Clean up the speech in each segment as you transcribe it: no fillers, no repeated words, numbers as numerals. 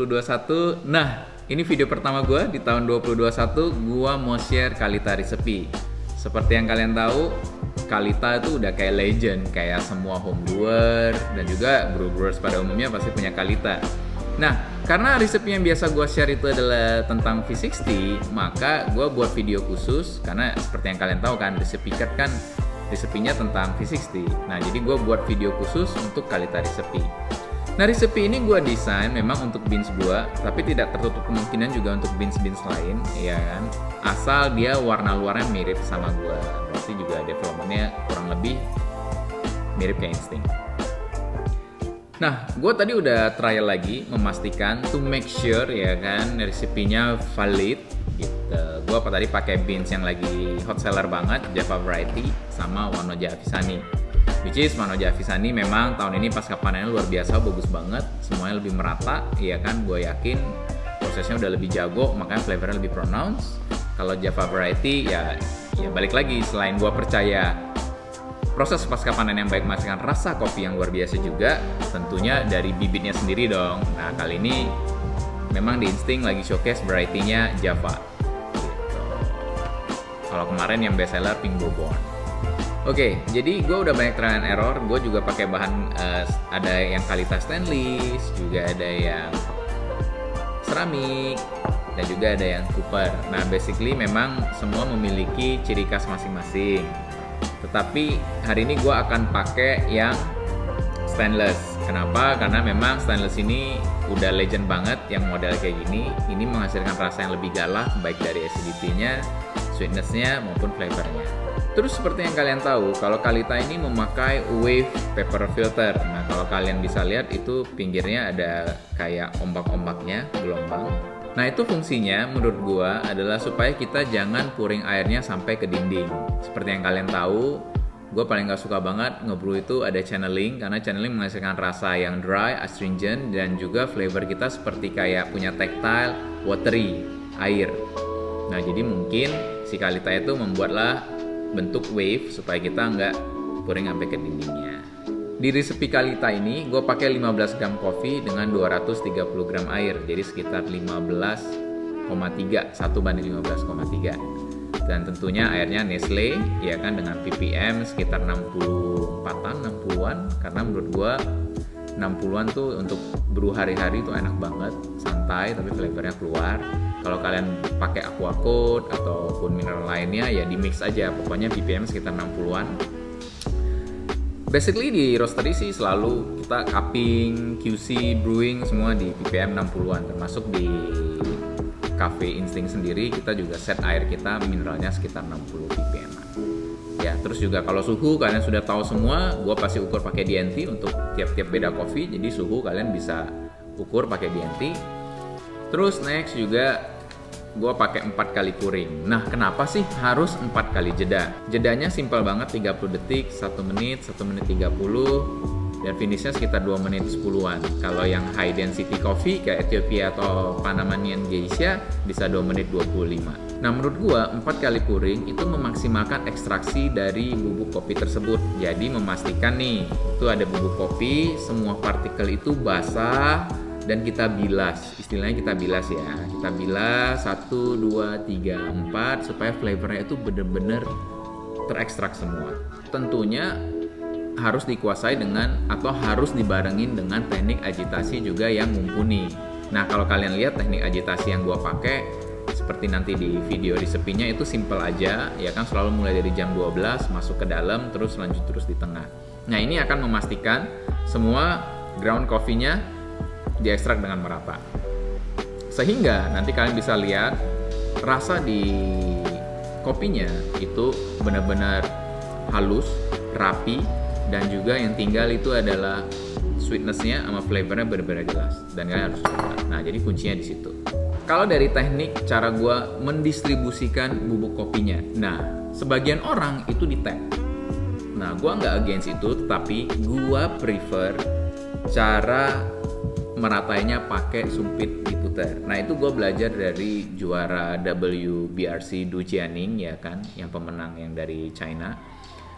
2021. Nah, ini video pertama gue di tahun 2021. Gue mau share Kalita Recipe. Seperti yang kalian tahu, Kalita itu udah kayak legend, kayak semua home brewer dan juga brewers pada umumnya pasti punya Kalita. Nah, karena resepi yang biasa gue share itu adalah tentang V60, maka gue buat video khusus karena seperti yang kalian tahu kan, resepi kan resepinya tentang V60. Nah, jadi gue buat video khusus untuk Kalita Recipe. Nah, resepi ini gue desain memang untuk beans gue, tapi tidak tertutup kemungkinan juga untuk beans-beans lain, ya kan? Asal dia warna luarnya mirip sama gue, berarti juga developmentnya kurang lebih mirip kayak Instinct. Nah, gue tadi udah trial lagi, memastikan to make sure ya kan resepinya valid. Gitu. Gue tadi pakai beans yang lagi hot seller banget, Java Variety sama Wanoja Avisani. Which is Wanoja Avisani memang tahun ini pasca panennya luar biasa, bagus banget, semuanya lebih merata, ya kan? Gue yakin prosesnya udah lebih jago, makanya flavornya lebih pronounced. Kalau Java Variety ya balik lagi, selain gue percaya proses pasca panen yang baik menghasilkan rasa kopi yang luar biasa juga, tentunya dari bibitnya sendiri dong. Nah, kali ini memang di Instinct lagi showcase variety-nya Java. Gitu. Kalau kemarin yang best seller Pink Bourbon. Oke, jadi gue udah banyak trial and error. Gue juga pakai bahan ada yang Kalita stainless, juga ada yang seramik, dan juga ada yang copper. Nah, basically memang semua memiliki ciri khas masing-masing. Tetapi hari ini gue akan pakai yang stainless. Kenapa? Karena memang stainless ini udah legend banget yang model kayak gini. Ini menghasilkan rasa yang lebih galak, baik dari acidity-nya, sweetness-nya maupun flavor-nya. Terus seperti yang kalian tahu, kalau Kalita ini memakai wave paper filter. Nah, kalau kalian bisa lihat itu pinggirnya ada kayak ombak-ombaknya, gelombang. Nah, itu fungsinya menurut gua adalah supaya kita jangan pouring airnya sampai ke dinding. Seperti yang kalian tahu, gua paling gak suka banget ngebrew itu ada channeling, karena channeling menghasilkan rasa yang dry, astringent, dan juga flavor kita seperti kayak punya tactile, watery, air. Nah, jadi mungkin si Kalita itu membuatlah bentuk wave supaya kita nggak pouring sampai ke dindingnya. Di resepi Kalita ini gue pakai 15 gram kopi dengan 230 gram air, jadi sekitar 15,3, 1 banding 15,3. Dan tentunya airnya Nestle, ya kan, dengan ppm sekitar 64-an, 60-an, karena menurut gue 60-an tuh untuk brew hari-hari tuh enak banget, santai tapi flavornya keluar. Kalau kalian pakai aqua coat ataupun mineral lainnya ya di mix aja, pokoknya BPM sekitar 60-an. Basically di roastery sih selalu kita cupping, QC, brewing semua di BPM 60-an, termasuk di Cafe Instinct sendiri kita juga set air kita mineralnya sekitar 60 BPM. Ya, terus juga kalau suhu kalian sudah tahu semua, gua pasti ukur pakai DNT untuk tiap-tiap beda kopi, jadi suhu kalian bisa ukur pakai DNT. Terus next juga gue pakai 4 kali pouring. Nah, kenapa sih harus 4 kali jeda? Jedanya simple banget, 30 detik, 1 menit, 1 menit 30, dan finishnya sekitar 2 menit 10-an. Kalau yang high density coffee kayak Ethiopia atau Panamanian Geisha bisa 2 menit 25. Nah, menurut gue 4 kali pouring itu memaksimalkan ekstraksi dari bubuk kopi tersebut. Jadi memastikan nih, itu ada bubuk kopi, semua partikel itu basah, dan kita bilas, istilahnya kita bilas ya, kita bilas 1, 2, 3, 4 supaya flavornya itu bener-bener terekstrak semua. Tentunya harus dikuasai dengan atau harus dibarengin dengan teknik agitasi juga yang mumpuni. Nah, kalau kalian lihat teknik agitasi yang gua pakai seperti nanti di video resepinya itu simple aja, ya kan, selalu mulai dari jam 12 masuk ke dalam terus lanjut terus di tengah. Nah, ini akan memastikan semua ground coffee-nya diekstrak dengan merata, sehingga nanti kalian bisa lihat rasa di kopinya itu benar-benar halus, rapi, dan juga yang tinggal itu adalah sweetness-nya sama flavornya benar-benar jelas, dan kalian harus coba. Nah, jadi kuncinya di situ. Kalau dari teknik cara gue mendistribusikan bubuk kopinya, nah sebagian orang itu di tap. Nah, gue nggak against itu, tetapi gue prefer cara meratainya pakai sumpit di puter. Nah, itu gue belajar dari juara WBRC Du Jianing, ya kan, yang pemenang yang dari China.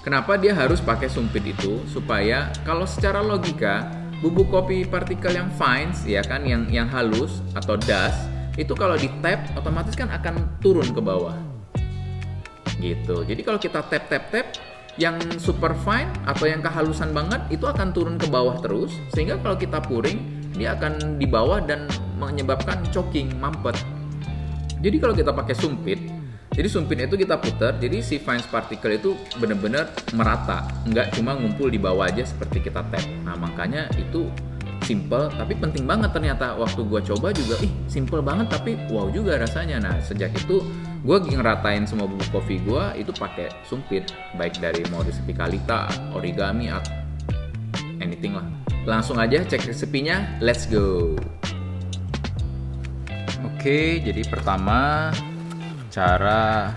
Kenapa dia harus pakai sumpit itu? Supaya kalau secara logika bubuk kopi partikel yang fines ya kan, yang halus atau dust itu kalau di tap otomatis kan akan turun ke bawah gitu. Jadi kalau kita tap yang super fine atau yang kehalusan banget itu akan turun ke bawah terus, sehingga kalau kita pouring dia akan di bawah dan menyebabkan choking, mampet. Jadi kalau kita pakai sumpit, jadi sumpit itu kita putar, jadi si fine particle itu benar-benar merata, nggak cuma ngumpul di bawah aja seperti kita tap. Nah makanya itu simple tapi penting banget ternyata. Waktu gua coba juga, simple banget tapi wow juga rasanya. Nah sejak itu gue ngeratain semua bubuk kopi gue itu pakai sumpit, baik dari mau resepi Kalita, origami, atau anything lah. Langsung aja cek resepinya, let's go. Oke, jadi pertama cara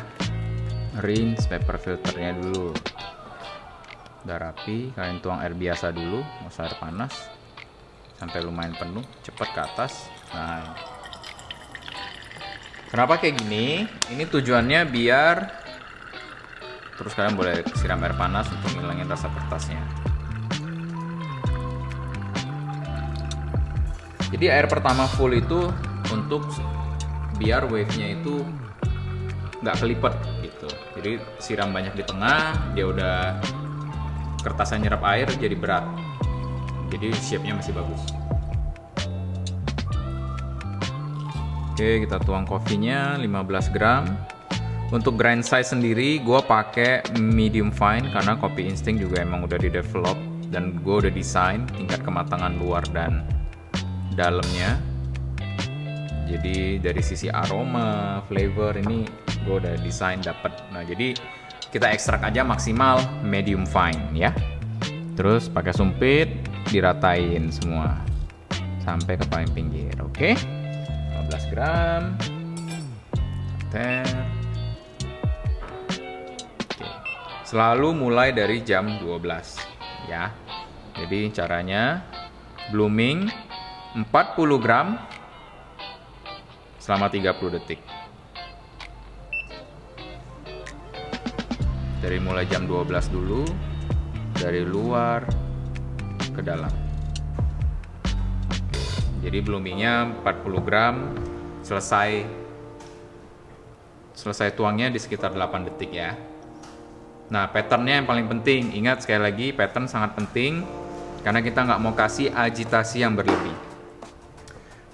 rinse paper filternya dulu. Udah rapi, kalian tuang air biasa dulu, nggak usah air panas, sampai lumayan penuh, cepet ke atas. Nah, kenapa kayak gini? Ini tujuannya biar terus kalian boleh siram air panas untuk ngilangin rasa kertasnya. Jadi air pertama full itu untuk biar wave-nya itu nggak kelipet gitu. Jadi siram banyak di tengah, dia udah kertasnya nyerap air jadi berat. Jadi shape-nya masih bagus. Oke, kita tuang kopinya 15 gram. Untuk grind size sendiri gue pakai medium fine karena Kopi Insting juga emang udah di develop dan gue udah desain tingkat kematangan luar dan dalamnya. Jadi dari sisi aroma, flavor ini gue udah desain dapet. Nah jadi kita ekstrak aja maksimal medium fine ya. Terus pakai sumpit diratain semua sampai ke paling pinggir. Oke. 15 gram. Oke. Selalu mulai dari jam 12 ya. Jadi caranya blooming 40 gram selama 30 detik. Dari mulai jam 12 dulu, dari luar ke dalam. Jadi bloomingnya 40 gram, selesai tuangnya di sekitar 8 detik ya. Nah patternnya yang paling penting, ingat sekali lagi pattern sangat penting karena kita nggak mau kasih agitasi yang berlebih.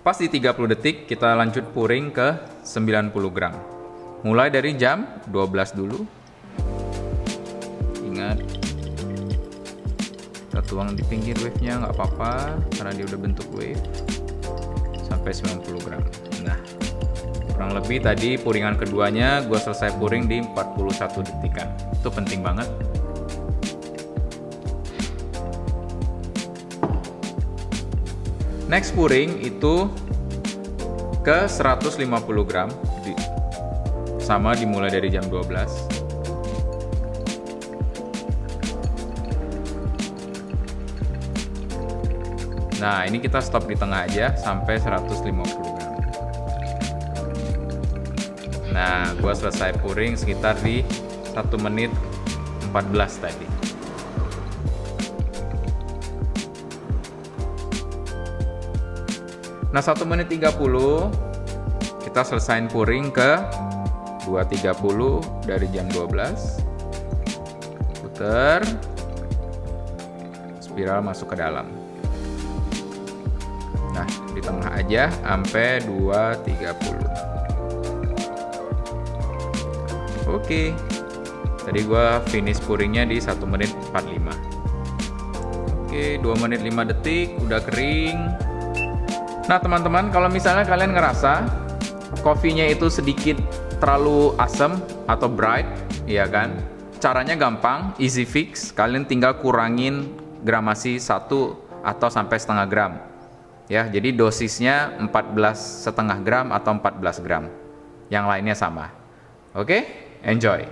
Pas di 30 detik kita lanjut pouring ke 90 gram. Mulai dari jam 12 dulu. Ingat, kita tuang di pinggir wave-nya nggak apa-apa karena dia udah bentuk wave. Sampai 90 gram. Nah, kurang lebih tadi pouringan keduanya gue selesai pouring di 41 detikan. Itu penting banget. Next pouring itu ke 150 gram, sama dimulai dari jam 12. Nah ini kita stop di tengah aja sampai 150 gram. Nah gua selesai pouring sekitar di 1 menit 14 tadi. Nah 1 menit 30 kita selesain pouring ke 2.30 dari jam 12. Puter, spiral masuk ke dalam. Nah, di tengah aja sampai 2.30. Oke. Tadi gua finish pouringnya di 1 menit 45. Oke, 2 menit 5 detik udah kering. Nah, teman-teman, kalau misalnya kalian ngerasa kopinya itu sedikit terlalu asam atau bright, ya kan? Caranya gampang, easy fix. Kalian tinggal kurangin gramasi 1 atau sampai setengah gram. Ya, jadi dosisnya 14,5 gram atau 14 gram. Yang lainnya sama. Oke, enjoy.